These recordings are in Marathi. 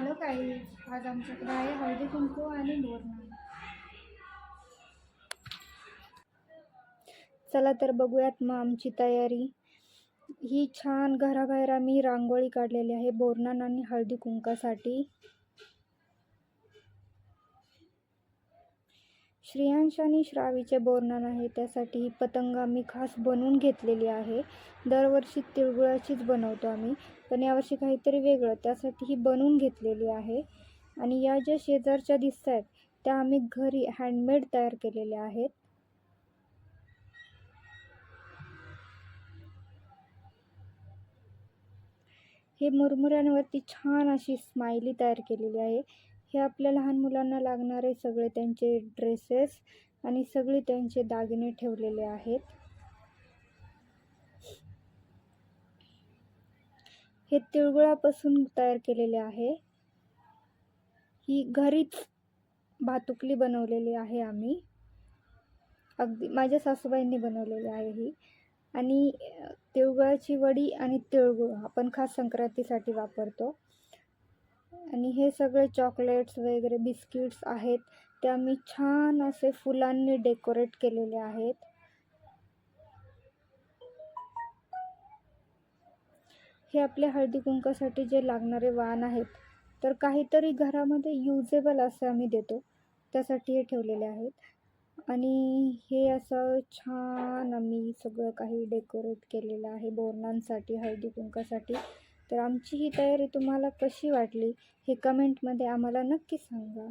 हॅलो काही आज आमच्याकडे आहे हळदी कुंकू आणि बोरनान. चला तर बघूयात मग आमची तयारी. ही छान घराबाहेर आम्ही रांगोळी काढलेली आहे बोरनान आणि हळदी कुंकासाठी. श्रेयांश आणि श्रावीचे बोरनान आहे, त्यासाठी ही पतंग आम्ही खास बनवून घेतलेली आहे. दरवर्षी तिळगुळाचीच बनवतो आम्ही, पण यावर्षी काहीतरी वेगळं, त्यासाठी ही बनवून घेतलेली आहे. आणि या ज्या शेजारच्या दिसत आहेत त्या आम्ही घरी हँडमेड तयार केलेल्या आहेत. हे मुरमुऱ्यांवरती छान अशी स्माइली तयार केलेली आहे. हे आपल्या लहान मुलांना लागणारे सगळे त्यांचे ड्रेसेस आणि सगळे त्यांचे दागिने ठेवलेले आहेत. हे तिळगुळापासून तयार केलेले आहे. ही घरीच भातुकली बनवलेली आहे आम्ही, अगदी माझ्या सासूबाईंनी बनवलेली आहे ही. आणि तिळगुळाची वडी आणि तिळगुळ आपण खास संक्रांतीसाठी वापरतो. आणि हे सगळे चॉकलेट्स वगैरे बिस्किट्स आहेत ते आम्ही छान असे फुलांनी डेकोरेट केलेले आहेत. हे आपल्या हळदी कुंकासाठी जे लागणारे वाण आहेत, तर काहीतरी घरामध्ये युजेबल असं आम्ही देतो, त्यासाठी हे ठेवलेले आहेत. आणि हे असं छान आम्ही सगळं काही डेकोरेट केलेलं आहे बोरनांसाठी हळदी कुंकासाठी. तर आमची ही तयारी तुम्हाला कशी वाटली हे कमेंटमध्ये आम्हाला नक्की सांगा.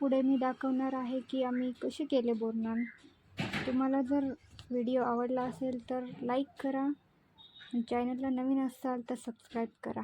पुढे मी दाखवणार आहे की आम्ही कसे केले बोरनान. तुम्हाला जर व्हिडिओ आवडला असेल तर लाईक करा, चॅनलला नवीन असाल तर सबस्क्राईब करा.